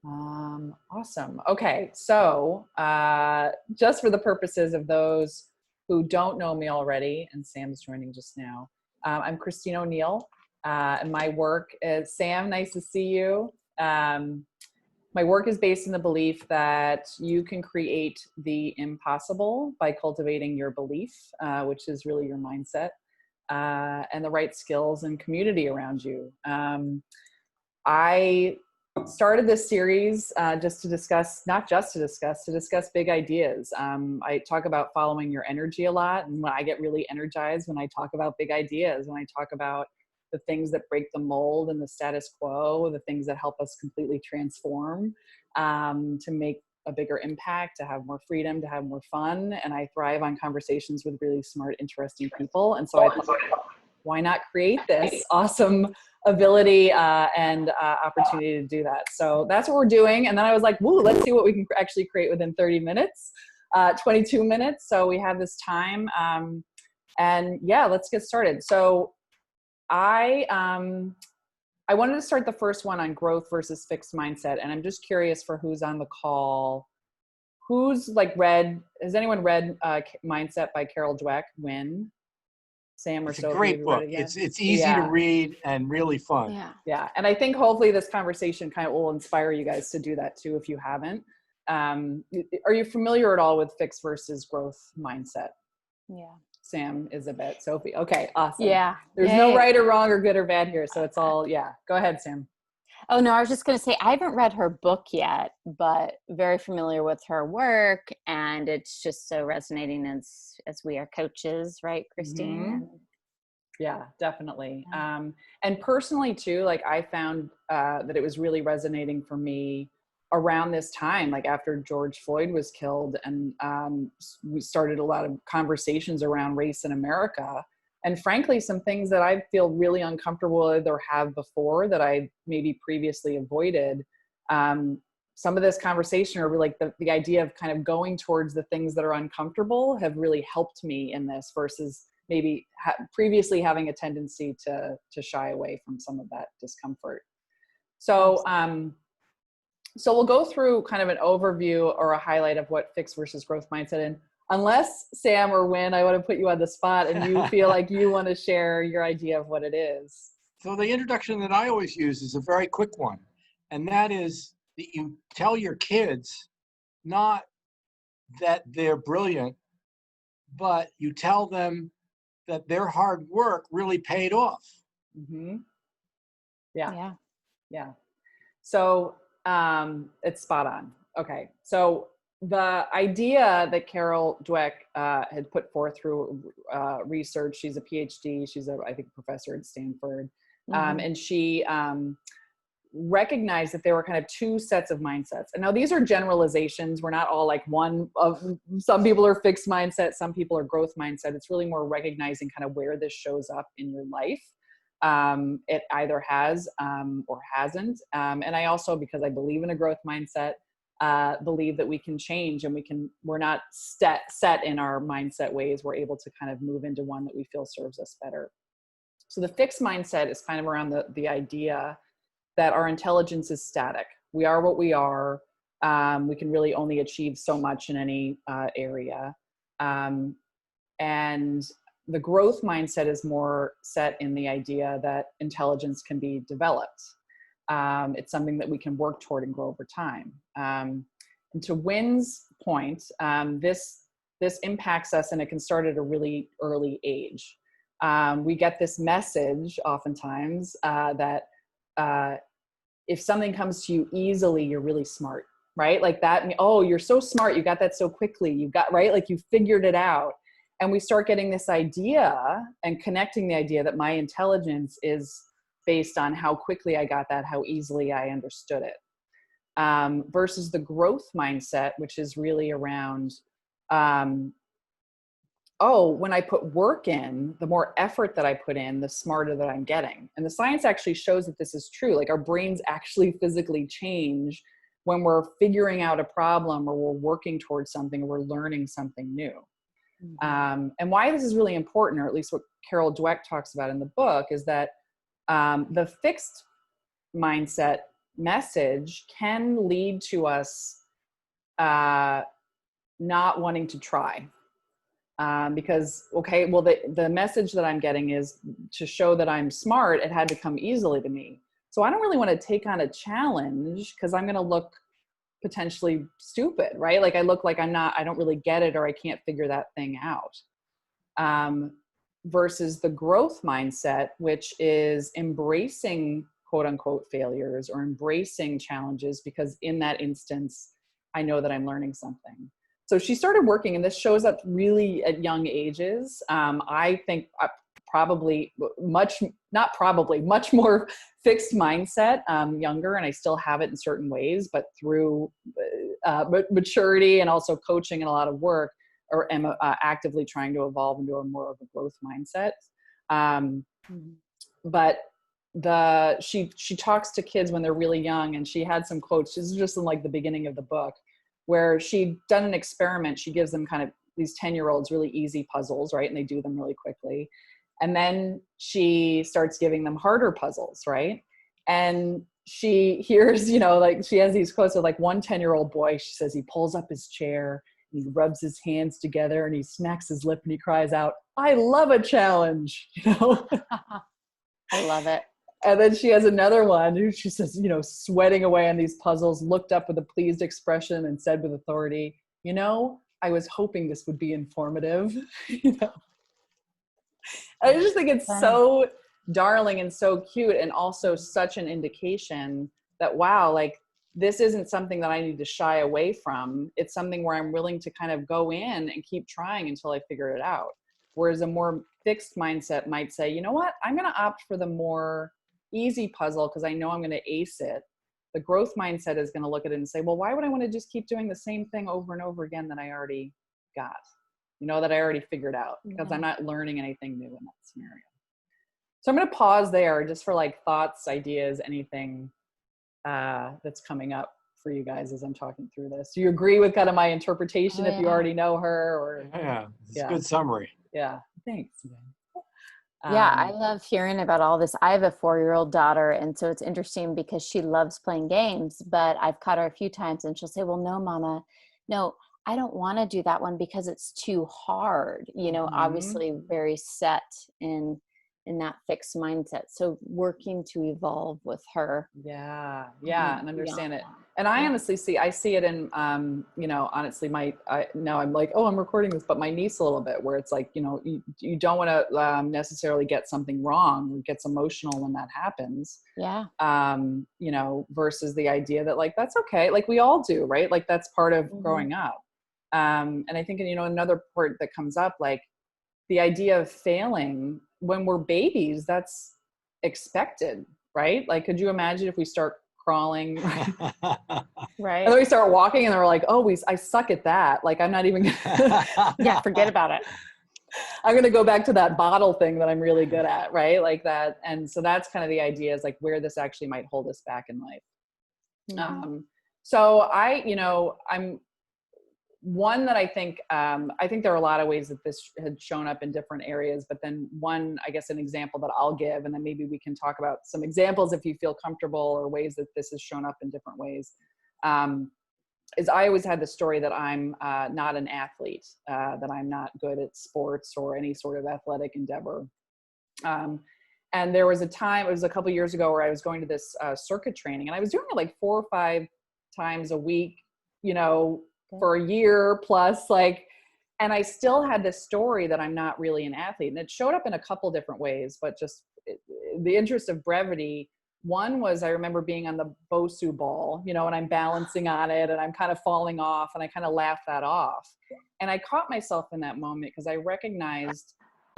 Awesome. Okay. So, just for the purposes of those who don't know me already, and Sam's joining just now, I'm Christine O'Neill, and my work is, Sam, nice to see you. My work is based in the belief that you can create the impossible by cultivating your belief, which is really your mindset, and the right skills and community around you. I started this series just to discuss, not just to discuss big ideas. I talk about following your energy a lot, and when I get really energized when I talk about big ideas, when I talk about the things that break the mold and the status quo, the things that help us completely transform, to make a bigger impact, to have more freedom, to have more fun. And I thrive on conversations with really smart, interesting people. And so I thought, why not create this awesome ability and opportunity to do that? So that's what we're doing. And then I was like, woo, let's see what we can actually create within 30 minutes, 22 minutes. So we have this time. And yeah, let's get started. So I wanted to start the first one on growth versus fixed mindset. And I'm just curious for who's on the call, who's like has anyone read Mindset by Carol Dweck, Win? Sam or it's Sophie? It's a great book. It's easy to read and really fun. Yeah. And I think hopefully this conversation kind of will inspire you guys to do that too, if you haven't. Are you familiar at all with fixed versus growth mindset? Yeah. Sam is a bit. Sophie. Okay, awesome. Yeah. There's no right or wrong or good or bad here. So it's all, Go ahead, Sam. Oh, no, I was just going to say, I haven't read her book yet, but very familiar with her work. And it's just so resonating as we are coaches, right, Christine? Mm-hmm. Yeah, definitely. Yeah. And personally too, like I found that it was really resonating for me around this time, like after George Floyd was killed, and we started a lot of conversations around race in America. And frankly, some things that I feel really uncomfortable with or have before that I maybe previously avoided. Some of this conversation, or like the idea of kind of going towards the things that are uncomfortable, have really helped me in this versus maybe previously having a tendency to shy away from some of that discomfort. So, so we'll go through kind of an overview or a highlight of what fixed versus growth mindset. And unless Sam or Win, I want to put you on the spot and you feel like you want to share your idea of what it is. So the introduction that I always use is a very quick one. And that is that you tell your kids not that they're brilliant, but you tell them that their hard work really paid off. Mm-hmm. Yeah. So it's spot on. Okay. So the idea that Carol Dweck had put forth through research, she's a PhD, she's I think, a professor at Stanford, and she recognized that there were kind of two sets of mindsets. And now these are generalizations. We're not all like one of, some people are fixed mindset, some people are growth mindset. It's really more recognizing kind of where this shows up in your life. It either has or hasn't. And I also, because I believe in a growth mindset, believe that we can change and we're not set in our mindset ways. We're able to kind of move into one that we feel serves us better. So the fixed mindset is kind of around the idea that our intelligence is static. We are what we are. We can really only achieve so much in any area. And the growth mindset is more set in the idea that intelligence can be developed. It's something that we can work toward and grow over time. And to Win's point, this impacts us, and it can start at a really early age. We get this message oftentimes that if something comes to you easily, you're really smart, right? Like that, oh, you're so smart, you got that so quickly, you got, right? Like you figured it out. And we start getting this idea and connecting the idea that my intelligence is based on how quickly I got that, how easily I understood it. Versus the growth mindset, which is really around, when I put work in, the more effort that I put in, the smarter that I'm getting. And the science actually shows that this is true. Like our brains actually physically change when we're figuring out a problem, or we're working towards something, or we're learning something new. And why this is really important, or at least what Carol Dweck talks about in the book, is that the fixed mindset message can lead to us not wanting to try. Because, okay, well, the message that I'm getting is to show that I'm smart, it had to come easily to me. So I don't really want to take on a challenge because I'm going to look potentially stupid, right? Like I look like I don't really get it, or I can't figure that thing out. Versus the growth mindset, which is embracing quote unquote failures or embracing challenges, because in that instance, I know that I'm learning something. So she started working, and this shows up really at young ages. I think much more fixed mindset younger, and I still have it in certain ways, but through maturity and also coaching and a lot of work, or am actively trying to evolve into a more of a growth mindset. But she talks to kids when they're really young, and she had some quotes. This is just in like the beginning of the book, where she'd done an experiment. She gives them kind of these 10-year-olds really easy puzzles, right? And they do them really quickly. And then she starts giving them harder puzzles, right? And she hears, like she has these quotes of like one 10-year-old boy, she says he pulls up his chair, and he rubs his hands together, and he smacks his lip, and he cries out, "I love a challenge," I love it. And then she has another one who she says, sweating away on these puzzles, looked up with a pleased expression and said with authority, "I was hoping this would be informative." I just think it's so darling and so cute, and also such an indication that, wow, like this isn't something that I need to shy away from. It's something where I'm willing to kind of go in and keep trying until I figure it out. Whereas a more fixed mindset might say, you know what, I'm going to opt for the more easy puzzle because I know I'm going to ace it. The growth mindset is going to look at it and say, well, why would I want to just keep doing the same thing over and over again that I already got, that I already figured out, because I'm not learning anything new in that scenario. So I'm going to pause there just for like thoughts, ideas, anything that's coming up for you guys as I'm talking through this. Do you agree with kind of my interpretation if you already know her? Or It's a good summary. Yeah, thanks. Yeah, I love hearing about all this. I have a 4-year-old daughter, and so it's interesting because she loves playing games, but I've caught her a few times and she'll say, well, no, Mama, no, I don't want to do that one because it's too hard, obviously very set in that fixed mindset. So working to evolve with her. Yeah. And understand it. That. And I honestly I see it in, honestly, now I'm like, oh, I'm recording this, but my niece a little bit, where it's like, you don't want to necessarily get something wrong or gets emotional when that happens. Yeah. Versus the idea that like, that's okay. Like we all do, right? Like that's part of growing up. And I think, another part that comes up, like the idea of failing when we're babies, that's expected, right? Like, could you imagine if we start crawling, right? And then we start walking and they're like, oh, I suck at that. Like, I'm not even yeah, forget about it. I'm going to go back to that bottle thing that I'm really good at, right? Like that. And so that's kind of the idea, is like where this actually might hold us back in life. So I'm one that I think there are a lot of ways that this had shown up in different areas, but then one, I guess, an example that I'll give, and then maybe we can talk about some examples if you feel comfortable, or ways that this has shown up in different ways, is I always had the story that I'm not an athlete, that I'm not good at sports or any sort of athletic endeavor. And there was a time, it was a couple of years ago, where I was going to this circuit training, and I was doing it like 4 or 5 times a week, for a year plus, and I still had this story that I'm not really an athlete. And it showed up in a couple different ways, but just the interest of brevity. One was, I remember being on the Bosu ball, and I'm balancing on it and I'm kind of falling off, and I kind of laughed that off. And I caught myself in that moment because I recognized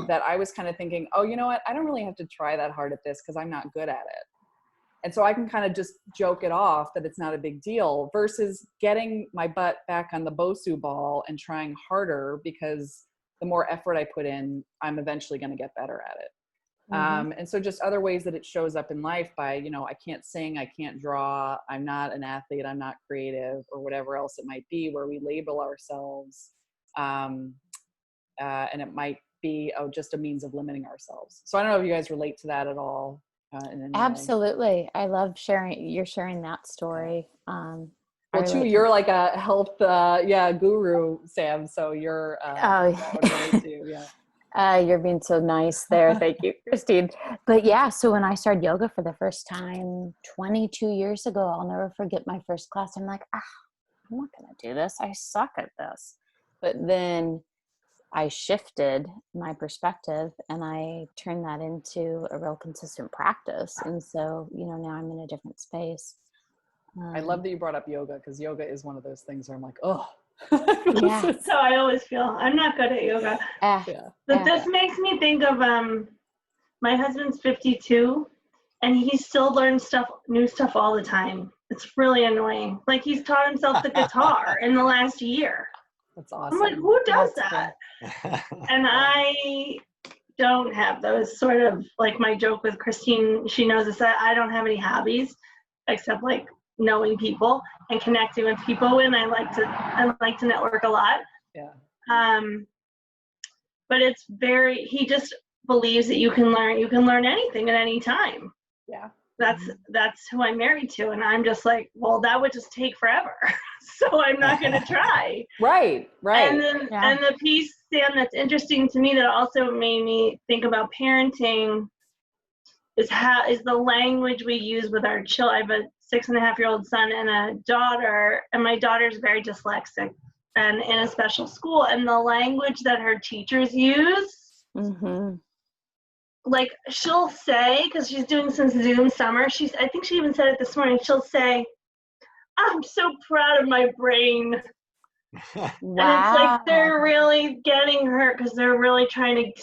that I was kind of thinking, oh, you know what? I don't really have to try that hard at this because I'm not good at it. And so I can kind of just joke it off that it's not a big deal, versus getting my butt back on the Bosu ball and trying harder, because the more effort I put in, I'm eventually going to get better at it. And so just other ways that it shows up in life by, I can't sing, I can't draw, I'm not an athlete, I'm not creative, or whatever else it might be, where we label ourselves. And it might be just a means of limiting ourselves. So I don't know if you guys relate to that at all. in any way. Absolutely. I love you're sharing that story. Well, too, you're like a health, guru, Sam. So you're, that would relate to you. Yeah. You're being so nice there. Thank you, Christine. But yeah, so when I started yoga for the first time 22 years ago, I'll never forget my first class. I'm like, I'm not going to do this. I suck at this. But then I shifted my perspective and I turned that into a real consistent practice. And so, now I'm in a different space. I love that you brought up yoga, because yoga is one of those things where I'm like, oh. Yeah. That's how I always feel. I'm not good at yoga. But this makes me think of my husband's 52 and he still learns new stuff all the time. It's really annoying. Like he's taught himself the guitar in the last year. That's awesome. I'm like, who does that? And I don't have those sort of, like my joke with Christine, she knows this, that I don't have any hobbies except like knowing people and connecting with people, and I like to network a lot. Yeah. But he just believes that you can learn anything at any time. Yeah. That's who I'm married to, and I'm just like, well, that would just take forever. So I'm not going to try. Right. And then and the piece, Sam, that's interesting to me that also made me think about parenting is the language we use with our children. I have a 6.5-year-old son and a daughter, and my daughter's very dyslexic and in a special school, and the language that her teachers use, like she'll say, because she's doing some Zoom summer, I think she even said it this morning, she'll say, I'm so proud of my brain. Wow. And it's like they're really getting her, because they're really trying to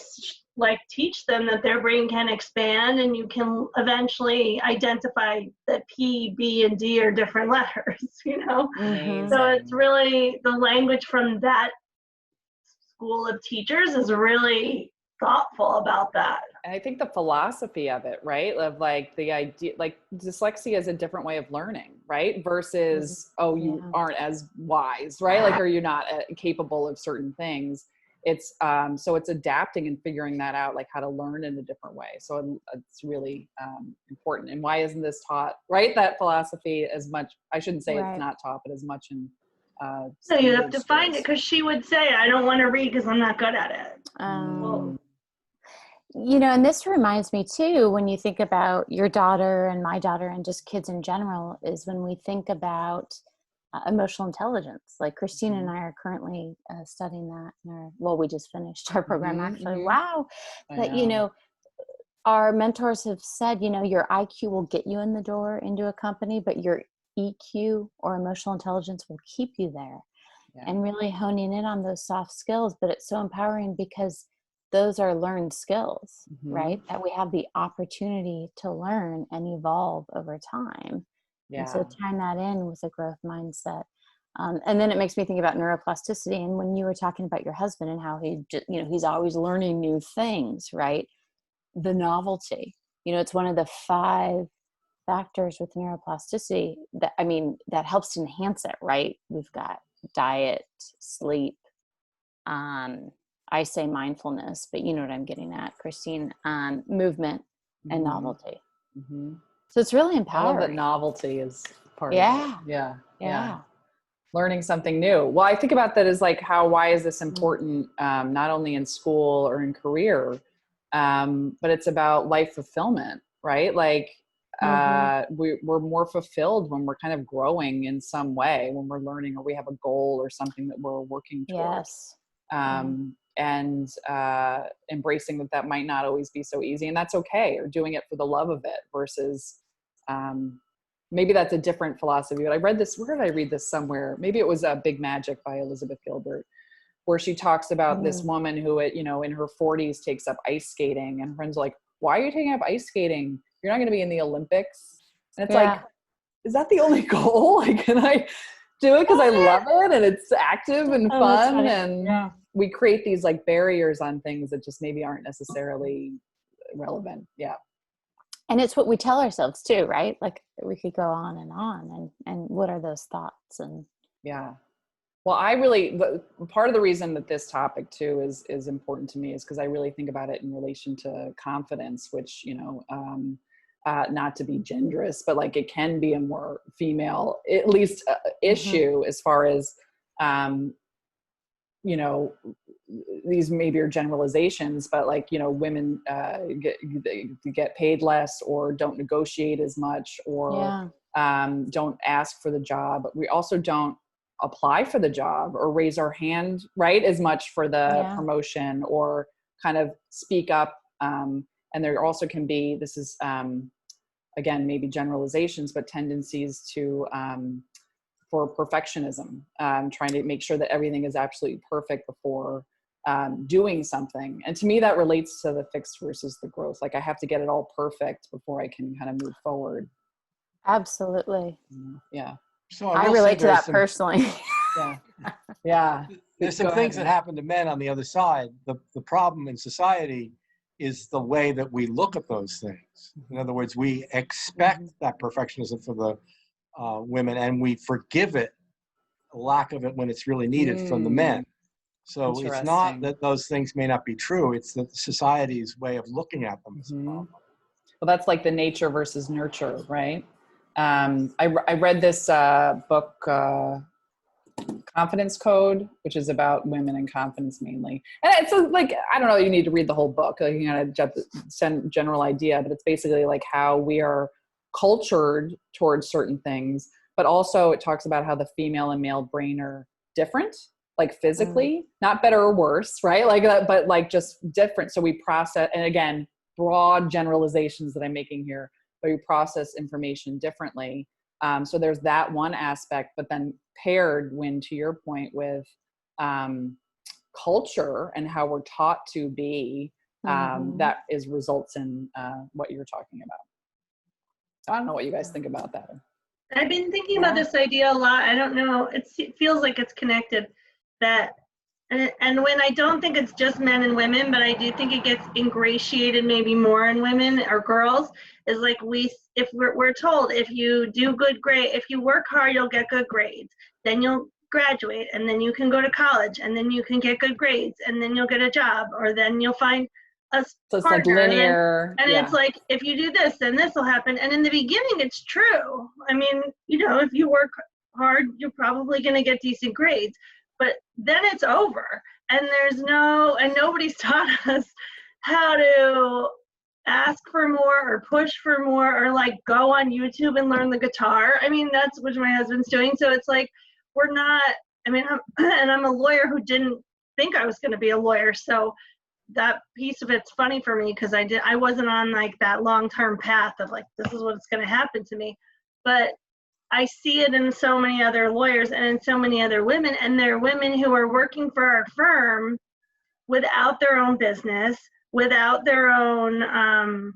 like teach them that their brain can expand and you can eventually identify that P, B, and D are different letters, So it's really, the language from that school of teachers is really thoughtful about that. And I think the philosophy of it, right? Of like the idea, like dyslexia is a different way of learning, right? Versus, you aren't as wise, right? Like, are you not capable of certain things? It's, so it's adapting and figuring that out, like how to learn in a different way. So it's really important. And why isn't this taught, right? That philosophy as much, I shouldn't say it's not taught, but as much in, so you have to find it, because she would say, I don't want to read because I'm not good at it. And this reminds me too, when you think about your daughter and my daughter and just kids in general, is when we think about emotional intelligence. Like Christine and I are currently studying that we just finished our program actually. Wow. But our mentors have said, your IQ will get you in the door into a company, but your EQ or emotional intelligence will keep you there. And really honing in on those soft skills. But it's so empowering because those are learned skills, right? That we have the opportunity to learn and evolve over time. And so tying that in with a growth mindset. And then it makes me think about neuroplasticity. And when you were talking about your husband and how he's always learning new things, right? The novelty, it's one of the 5 factors with neuroplasticity that helps to enhance it, right? We've got diet, sleep, I say mindfulness, but you know what I'm getting at, Christine, movement and novelty. So it's really empowering. I love that novelty is part of it. Yeah. Learning something new. Well, I think about that as like, why is this important, not only in school or in career, but it's about life fulfillment, right? Like, we're more fulfilled when we're kind of growing in some way, when we're learning or we have a goal or something that we're working towards. And embracing that might not always be so easy, and that's okay, or doing it for the love of it versus maybe that's a different philosophy. But I read this, where did I read this somewhere? Maybe it was Big Magic by Elizabeth Gilbert, where she talks about this woman who in her 40s takes up ice skating, and friends are like, why are you taking up ice skating? You're not going to be in the Olympics. And it's like, is that the only goal? Like, can I do it because I love it and it's active and fun? And we create these like barriers on things that just maybe aren't necessarily relevant. Yeah. And it's what we tell ourselves too, right? Like we could go on and what are those thoughts? And well, part of the reason that this topic too is important to me is because I really think about it in relation to confidence, which, not to be genderist, but like it can be a more female, at least issue as far as, you know, these maybe are generalizations, but like, you know, women get paid less or don't negotiate as much or don't ask for the job. We also don't apply for the job or raise our hand, right, as much for the promotion or kind of speak up. And there also can be, this is, again, maybe generalizations, but tendencies to, for perfectionism, trying to make sure that everything is absolutely perfect before doing something. And to me, that relates to the fixed versus the growth. Like I have to get it all perfect before I can kind of move forward. Absolutely. Yeah. So I relate to that personally. Yeah. Yeah. There's some things that happen to men on the other side. The problem in society is the way that we look at those things. In other words, we expect that perfectionism for the women, and we forgive it, a lack of it when it's really needed from the men. So it's not that those things may not be true, it's that society's way of looking at them is a problem. Well, that's like the nature versus nurture, right? I read this book, Confidence Code, which is about women and confidence mainly. And it's like, I don't know, you need to read the whole book. Like, you know, send general idea, but it's basically like how we are cultured towards certain things, but also it talks about how the female and male brain are different, like physically, not better or worse, right? Like, but like just different. So we process, and again, broad generalizations that I'm making here, but we process information differently. So there's that one aspect, but then paired, when to your point, with culture and how we're taught to be, that is results in what you're talking about. I don't know what you guys think about that. I've been thinking about this idea a lot. I don't know. It feels like it's connected. That, and when I don't think it's just men and women, but I do think it gets ingratiated maybe more in women or girls, is like if we're told if you do good grade, if you work hard, you'll get good grades. Then you'll graduate, and then you can go to college, and then you can get good grades, and then you'll get a job, or then you'll find a so it's partner, like linear, and it's like, if you do this, then this will happen. And in the beginning, it's true. I mean, you know, if you work hard, you're probably going to get decent grades. But then it's over, and and nobody's taught us how to ask for more or push for more, or like go on YouTube and learn the guitar. I mean, that's what my husband's doing. So it's like, we're not, I mean, I'm a lawyer who didn't think I was going to be a lawyer. So that piece of it's funny for me, because I wasn't on like that long-term path of like, this is what's going to happen to me. But I see it in so many other lawyers and in so many other women, and they're women who are working for our firm without their own business, without their own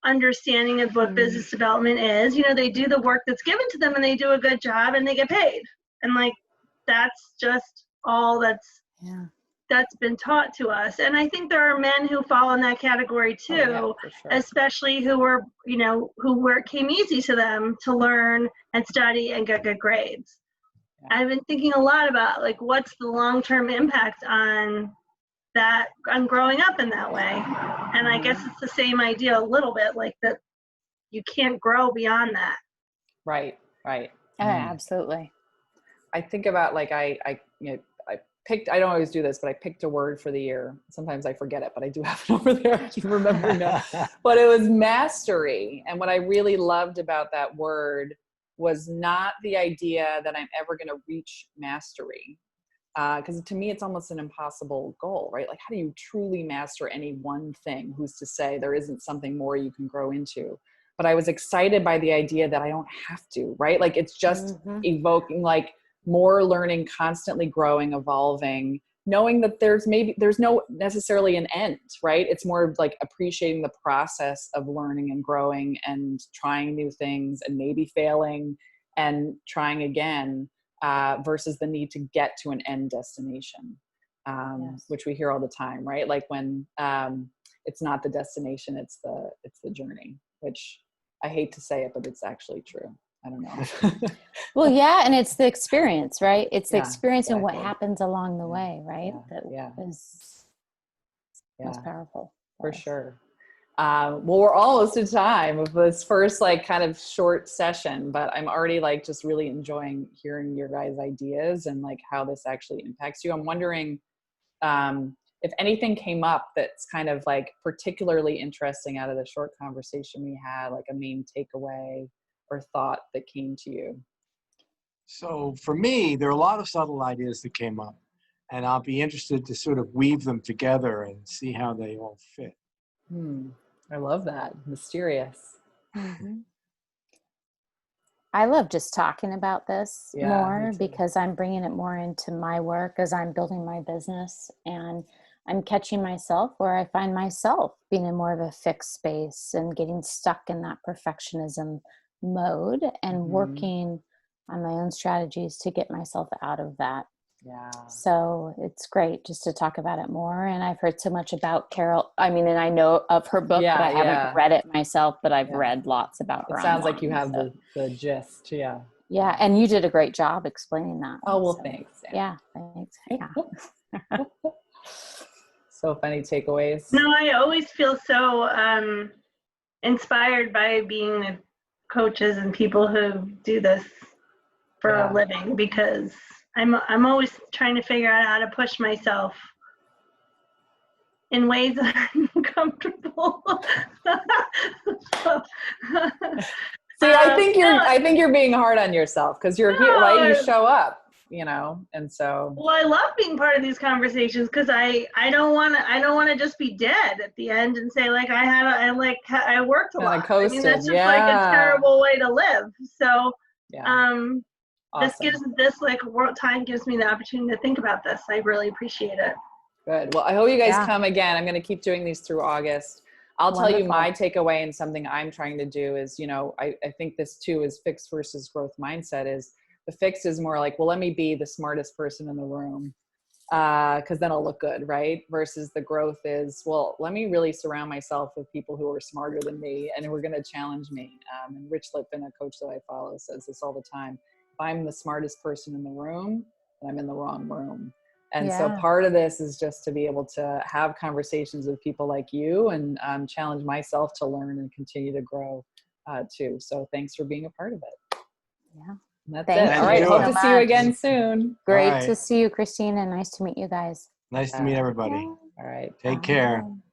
understanding of what business development is. You know, they do the work that's given to them, and they do a good job, and they get paid. And like, that's just all that's been taught to us. And I think there are men who fall in that category too, especially who were, you know, where it came easy to them to learn and study and get good grades. I've been thinking a lot about like, what's the long-term impact on that, on growing up in that way. And I guess it's the same idea a little bit, like that you can't grow beyond that. Right. Absolutely. I think about like, I don't always do this, but I picked a word for the year. Sometimes I forget it, but I do have it over there. I can remember now. But it was mastery. And what I really loved about that word was not the idea that I'm ever going to reach mastery. Because to me, it's almost an impossible goal, right? Like, how do you truly master any one thing? Who's to say there isn't something more you can grow into? But I was excited by the idea that I don't have to, right? Like, it's just evoking like more learning, constantly growing, evolving, knowing that there's no necessarily an end, right? It's more of like appreciating the process of learning and growing and trying new things and maybe failing and trying again, versus the need to get to an end destination, which we hear all the time, right? Like when it's not the destination, it's the journey, which I hate to say it, but it's actually true. I don't know. Well, yeah. And it's the experience, right? It's the experience and what happens along the way, right? That is most powerful. For sure. Well, we're almost at time of this first like kind of short session, but I'm already like just really enjoying hearing your guys' ideas and like how this actually impacts you. I'm wondering if anything came up that's kind of like particularly interesting out of the short conversation we had, like a main takeaway or thought that came to you. So for me, there are a lot of subtle ideas that came up, and I'll be interested to sort of weave them together and see how they all fit. I love that. Mysterious. Mm-hmm. I love just talking about this more because I'm bringing it more into my work as I'm building my business, and I'm catching myself where I find myself being in more of a fixed space and getting stuck in that perfectionism mode and working on my own strategies to get myself out of that. Yeah. So it's great just to talk about it more. And I've heard so much about Carol. I mean, and I know of her book, but I haven't read it myself, but I've read lots about her. It sounds online, like you have the gist. Yeah. Yeah. And you did a great job explaining that. Oh, well, thanks. Yeah. Thanks. Yeah. So funny takeaways. No, I always feel so inspired by being the coaches and people who do this for a living, because I'm always trying to figure out how to push myself in ways that I'm uncomfortable. See, I think you're being hard on yourself because you're here, right? You show up, you know, and so. Well, I love being part of these conversations because I don't want to just be dead at the end and say like I worked a lot. I mean, that's just like a terrible way to live. So, awesome. this like world time gives me the opportunity to think about this. I really appreciate it. Good. Well, I hope you guys come again. I'm going to keep doing these through August. I'll tell you my takeaway, and something I'm trying to do is, you know, I think this too is fixed versus growth mindset. Is the fixed is more like, well, let me be the smartest person in the room because then I'll look good, right? Versus the growth is, well, let me really surround myself with people who are smarter than me and who are going to challenge me. And Rich Lippin, a coach that I follow, says this all the time. If I'm the smartest person in the room, then I'm in the wrong room. And so part of this is just to be able to have conversations with people like you and challenge myself to learn and continue to grow too. So thanks for being a part of it. Yeah. That's it. All right. Hope to see you again soon. Great to see you, Christine, and nice to meet you guys. Nice to meet everybody. All right. Take care. Bye.